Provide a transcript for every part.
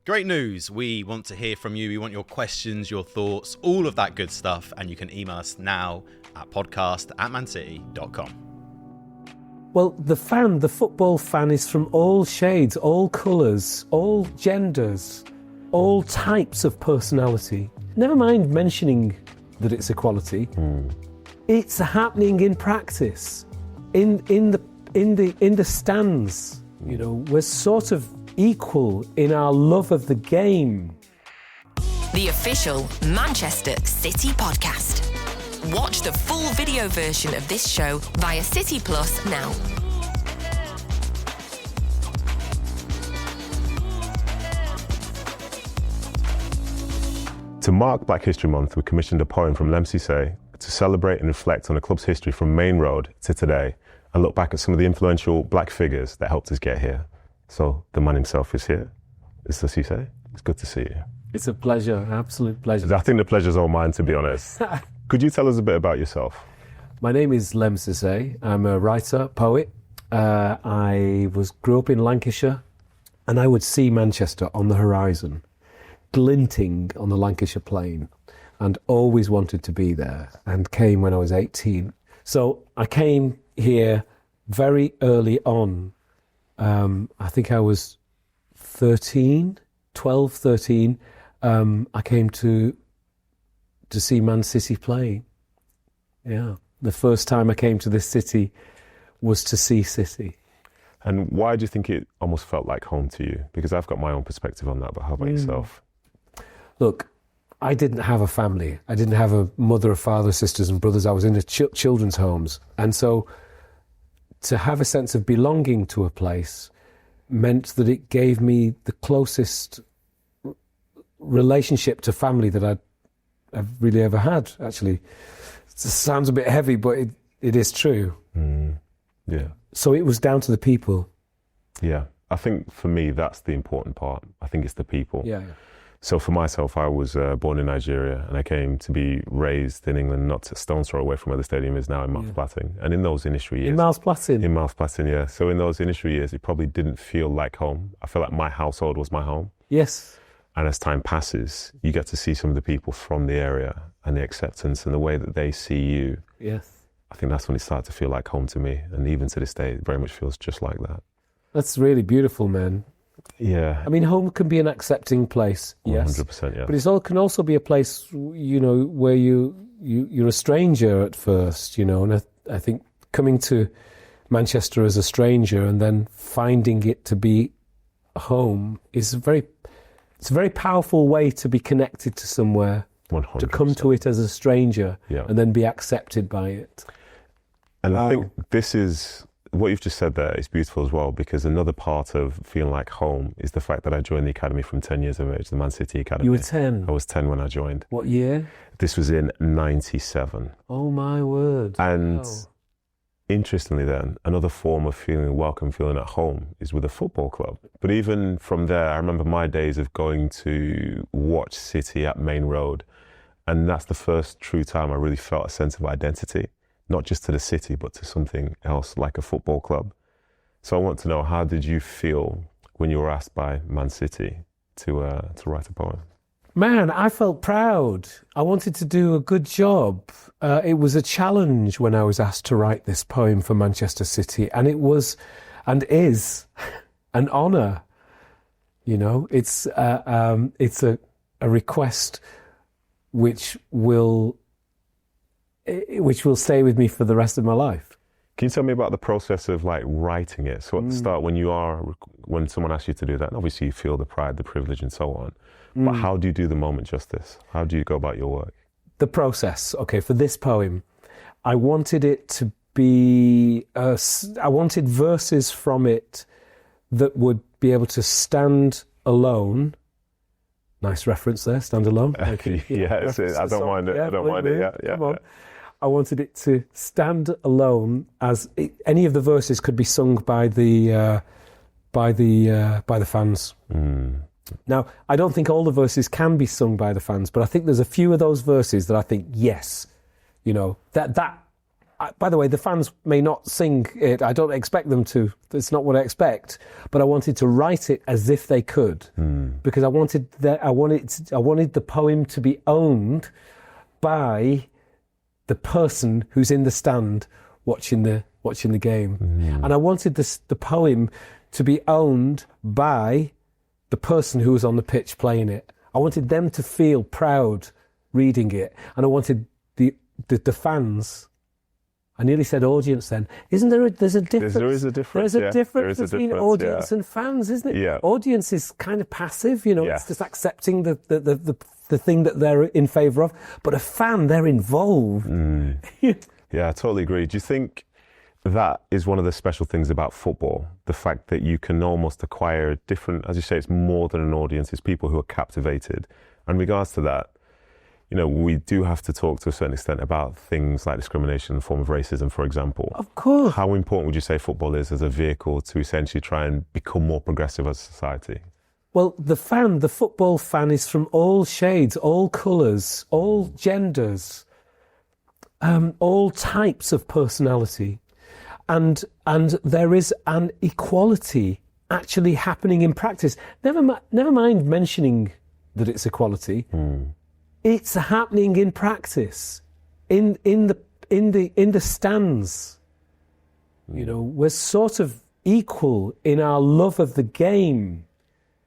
Great news. We want to hear from you. We want your questions, your thoughts, all of that good stuff. And you can email us now at podcast@mancity.com. Well, the football fan is from all shades, all colours, all genders, all types of personality. Never mind mentioning that it's equality. It's happening in practice, in the stands. You know, we're sort of equal in our love of the game. The official Manchester City podcast. Watch the full video version of this show via City Plus now. To mark Black History Month, we commissioned a poem from Lemn Sissay to celebrate and reflect on the club's history from Main Road to today and look back at some of the influential black figures that helped us get here. So the man himself is here. Mr. Sissay, it's good to see you. It's a pleasure, absolute pleasure. I think the pleasure's all mine, to be honest. Could you tell us a bit about yourself? My name is Lemn Sissay. I'm a writer, poet. I grew up in Lancashire, and I would see Manchester on the horizon, glinting on the Lancashire plain, and always wanted to be there, and came when I was 18. So I came here very early on. I think I was 13. I came to see Man City play. Yeah. The first time I came to this city was to see City. And why do you think it almost felt like home to you? Because I've got my own perspective on that, but how about yourself? Look, I didn't have a family. I didn't have a mother, a father, sisters and brothers. I was in children's homes. And so to have a sense of belonging to a place meant that it gave me the closest relationship to family that I've really ever had, actually. It sounds a bit heavy, but it is true. Yeah. So it was down to the people. Yeah. I think for me, that's the important part. I think it's the people. Yeah. So for myself, I was born in Nigeria and I came to be raised in England, not a stone's throw away from where the stadium is now in Mouthplatin. And in those initial years... In Mouthplatin? In Mouthplatin, yeah. So in those initial years, it probably didn't feel like home. I feel like my household was my home. Yes. And as time passes, you get to see some of the people from the area and the acceptance and the way that they see you. Yes. I think that's when it started to feel like home to me. And even to this day, it very much feels just like that. That's really beautiful, man. Yeah. I mean, home can be an accepting place, yes. 100%, yeah. But it can also be a place, you know, where you're a stranger at first, you know. And I think coming to Manchester as a stranger and then finding it to be home is a very powerful way to be connected to somewhere. 100%. To come to it as a stranger, yeah, and then be accepted by it. And I think this is... What you've just said there is beautiful as well, because another part of feeling like home is the fact that I joined the academy from 10 years of age, the Man City Academy. You were 10? I was 10 when I joined. What year? This was in 97. Oh my word. And interestingly then, another form of feeling welcome, feeling at home is with a football club. But even from there, I remember my days of going to watch City at Main Road. And that's the first true time I really felt a sense of identity. Not just to the city, but to something else like a football club. So I want to know, how did you feel when you were asked by Man City to write a poem? Man, I felt proud. I wanted to do a good job. It was a challenge when I was asked to write this poem for Manchester City, and it was, and is, an honour. You know, it's a request which will stay with me for the rest of my life. Can you tell me about the process of like writing it? So at the start, when someone asks you to do that, obviously you feel the pride, the privilege and so on. But how do you do the moment justice? How do you go about your work? The process, okay, for this poem, I wanted it to be, I wanted verses from it that would be able to stand alone. Nice reference there, stand alone. Yeah, I don't mind it. I don't mind it. Yeah. Come on. I wanted it to stand alone, as any of the verses could be sung by the fans. Now, I don't think all the verses can be sung by the fans, but I think there's a few of those verses that I think, yes, you know, that by the way, the fans may not sing it. I don't expect them to. It's not what I expect. But I wanted to write it as if they could, because I wanted the poem to be owned by the person who's in the stand watching the game, and I wanted the poem to be owned by the person who was on the pitch playing it. I wanted them to feel proud reading it, and I wanted the fans. I nearly said audience then. Isn't there there's a difference? There is a difference. There's a difference between audience and fans, isn't it? Yeah. Audience is kind of passive, it's just accepting the thing that they're in favour of. But a fan, they're involved. Yeah, I totally agree. Do you think that is one of the special things about football? The fact that you can almost acquire different, as you say, it's more than an audience, it's people who are captivated. And in regards to that, we do have to talk to a certain extent about things like discrimination in the form of racism, for example. Of course. How important would you say football is as a vehicle to essentially try and become more progressive as a society? Well, the football fan is from all shades, all colours, all genders, all types of personality. And there is an equality actually happening in practice. Never mind mentioning that it's equality. It's happening in practice, in the stands. We're sort of equal in our love of the game.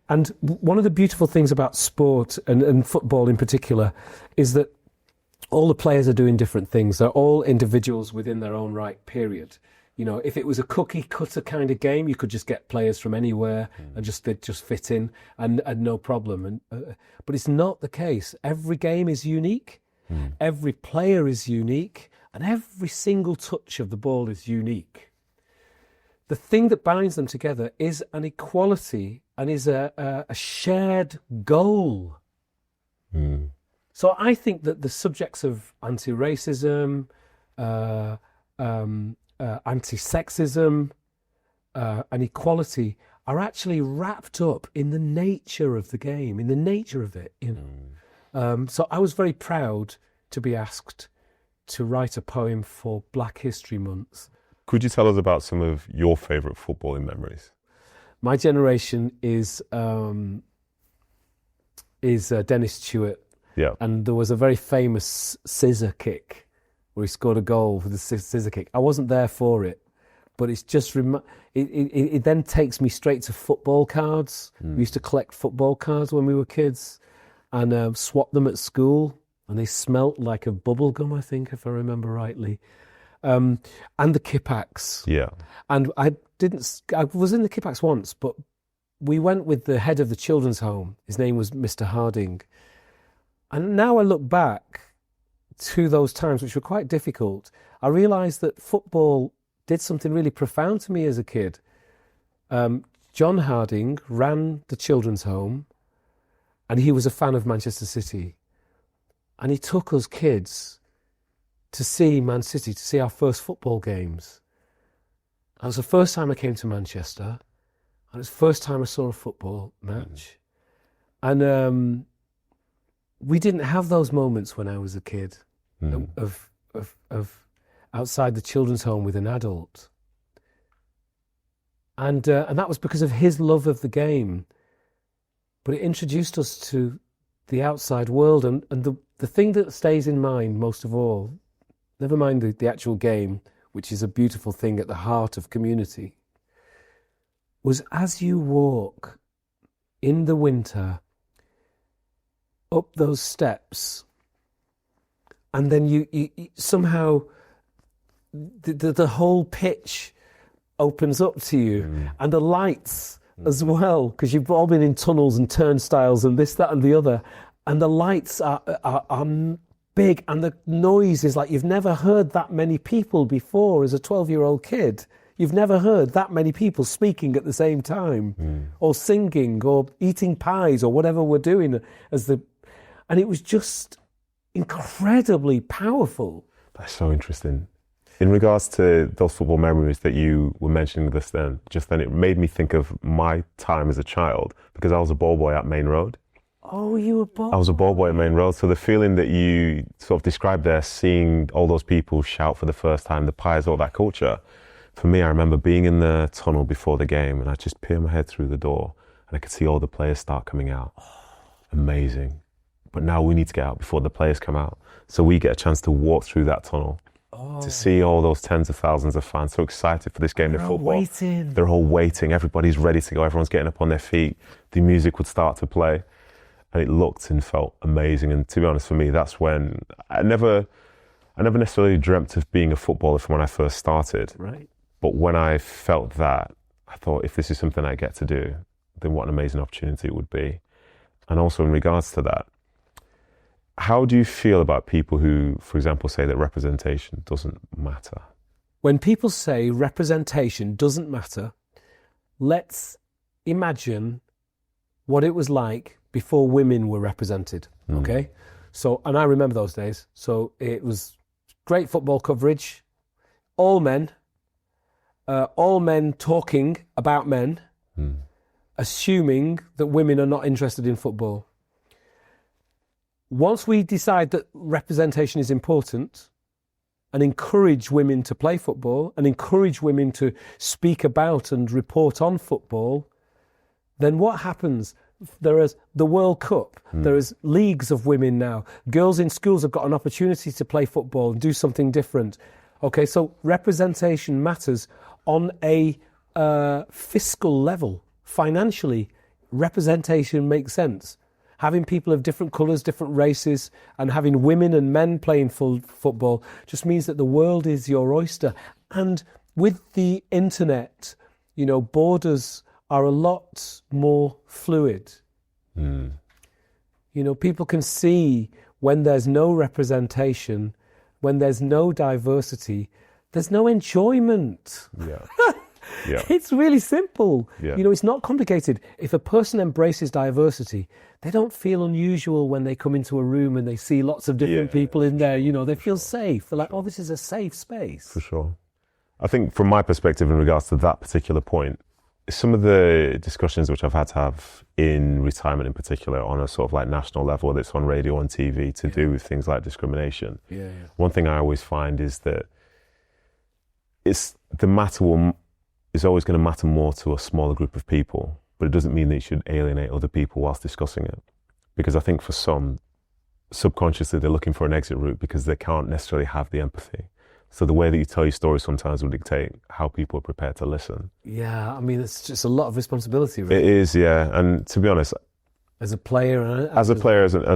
And one of the beautiful things about sport and football in particular is that all the players are doing different things. They're all individuals within their own right, period. If it was a cookie cutter kind of game, you could just get players from anywhere and they'd just fit in and no problem. But it's not the case. Every game is unique. Every player is unique, and every single touch of the ball is unique. The thing that binds them together is an equality and is a shared goal. So I think that the subjects of anti-racism, anti-sexism, and equality are actually wrapped up in the nature of the game, in the nature of it. So I was very proud to be asked to write a poem for Black History Month. Could you tell us about some of your favourite footballing memories? My generation is Dennis Stewart. Yeah. And there was a very famous scissor kick where he scored a goal with the scissor kick. I wasn't there for it, but it's just it then takes me straight to football cards. We used to collect football cards when we were kids and swap them at school, and they smelt like a bubble gum, I think, if I remember rightly. And the Kippax. Yeah. And I was in the Kippax once, but we went with the head of the children's home. His name was Mr. Harding. And now I look back to those times, which were quite difficult, I realised that football did something really profound to me as a kid. John Harding ran the children's home, and he was a fan of Manchester City. And he took us kids to see Man City, to see our first football games. That was the first time I came to Manchester, and it was the first time I saw a football match. And we didn't have those moments when I was a kid of outside the children's home with an adult. And that was because of his love of the game. But it introduced us to the outside world. And the thing that stays in mind most of all, never mind the actual game, which is a beautiful thing at the heart of community, was as you walk in the winter up those steps, and then you somehow the whole pitch opens up to you, and the lights as well, because you've all been in tunnels and turnstiles and this, that and the other, and the lights are big, and the noise is like you've never heard that many people before as a 12-year-old kid. You've never heard that many people speaking at the same time, or singing, or eating pies, or whatever we're doing and it was just incredibly powerful. That's so interesting. In regards to those football memories that you were mentioning just then, it made me think of my time as a child, because I was a ball boy at Main Road. Oh, you were ball. I was a ball boy at Main Road, so the feeling that you sort of described there, seeing all those people shout for the first time, the pies, all that culture, for me, I remember being in the tunnel before the game and I just peer my head through the door and I could see all the players start coming out. Amazing. But now we need to get out before the players come out. So we get a chance to walk through that tunnel to see all those tens of thousands of fans so excited for this game of football. They're all waiting. Everybody's ready to go. Everyone's getting up on their feet. The music would start to play. And it looked and felt amazing. And to be honest, for me, that's when I never necessarily dreamt of being a footballer from when I first started. Right. But when I felt that, I thought, if this is something I get to do, then what an amazing opportunity it would be. And also in regards to that, how do you feel about people who, for example, say that representation doesn't matter? When people say representation doesn't matter, let's imagine what it was like before women were represented, okay? So, and I remember those days. So it was great football coverage, all men talking about men, assuming that women are not interested in football. Once we decide that representation is important and encourage women to play football and encourage women to speak about and report on football, then what happens? There is the World Cup. There is leagues of women now. Girls in schools have got an opportunity to play football and do something different. Okay, so representation matters on a fiscal level. Financially, representation makes sense. Having people of different colours, different races, and having women and men playing full football just means that the world is your oyster. And with the internet, you know, borders are a lot more fluid. You know, people can see when there's no representation, when there's no diversity, there's no enjoyment. Yeah. Yeah. It's really simple. Yeah. You know, it's not complicated. If a person embraces diversity, they don't feel unusual when they come into a room and they see lots of different people in there. You know, they feel safe. They're like, oh, this is a safe space. For sure. I think from my perspective in regards to that particular point, some of the discussions which I've had to have in retirement in particular on a sort of like national level, whether it's on radio, on TV, to do with things like discrimination. One thing I always find is that is always going to matter more to a smaller group of people, but it doesn't mean that you should alienate other people whilst discussing it. Because I think for some, subconsciously they're looking for an exit route because they can't necessarily have the empathy. So the way that you tell your story sometimes will dictate how people are prepared to listen. Yeah, I mean, it's just a lot of responsibility, really. It is, yeah. And to be honest, as a player and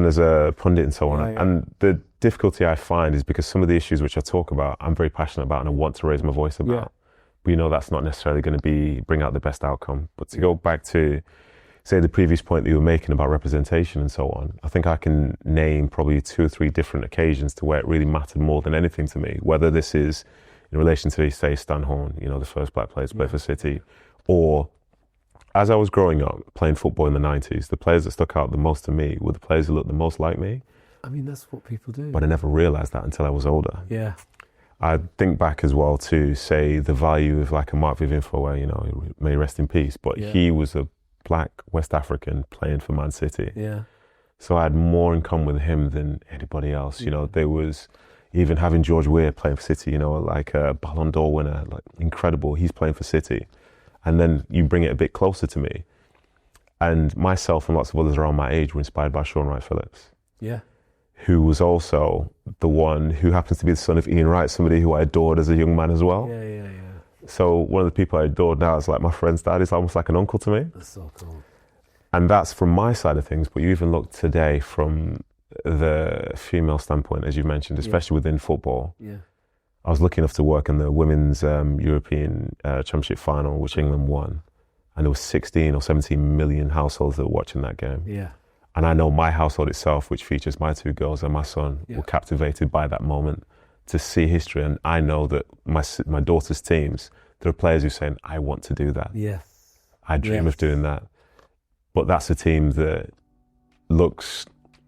as a pundit and so on. And the difficulty I find is because some of the issues which I talk about, I'm very passionate about and I want to raise my voice about. Yeah. But you know that's not necessarily going to bring out the best outcome. But to go back to, say, the previous point that you were making about representation and so on, I think I can name probably 2 or 3 different occasions to where it really mattered more than anything to me, whether this is in relation to, say, Stan Horn, you know, the first black player to play for City, or as I was growing up playing football in the 90s, the players that stuck out the most to me were the players who looked the most like me. I mean, that's what people do. But I never realised that until I was older. Yeah. I think back as well to, say, the value of like a Mark Vivian Foe, you know, may rest in peace, but he was a black West African playing for Man City. Yeah. So I had more in common with him than anybody else. You know, there was even having George Weah playing for City, you know, like a Ballon d'Or winner, like incredible. He's playing for City. And then you bring it a bit closer to me. And myself and lots of others around my age were inspired by Sean Wright-Phillips. Yeah. Who was also the one who happens to be the son of Ian Wright, somebody who I adored as a young man as well. Yeah. So one of the people I adored now is like my friend's dad. He's almost like an uncle to me. That's so cool. And that's from my side of things. But you even look today from the female standpoint, as you mentioned, especially within football. Yeah. I was lucky enough to work in the women's European Championship final, which England won. And there was 16 or 17 million households that were watching that game. Yeah. And I know my household itself, which features my 2 girls and my son, were captivated by that moment to see history. And I know that my daughter's teams, there are players who are saying, I want to do that. Yes. I dream of doing that. But that's a team that looks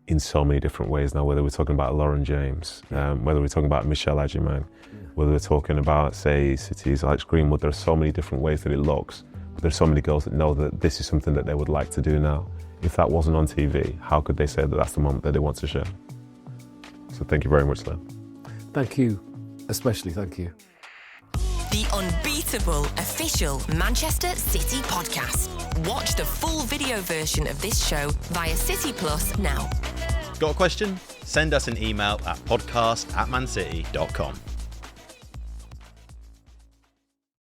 in so many different ways now, whether we're talking about Lauren James, whether we're talking about Michelle Adjumang, whether we're talking about, say, City's Alex Greenwood. There are so many different ways that it looks. But there's so many girls that know that this is something that they would like to do now. If that wasn't on TV, how could they say that that's the moment that they want to share? So thank you very much, Lemn. Thank you, especially thank you. The unbeatable official Manchester City podcast. Watch the full video version of this show via City Plus now. Got a question? Send us an email at podcast@mancity.com.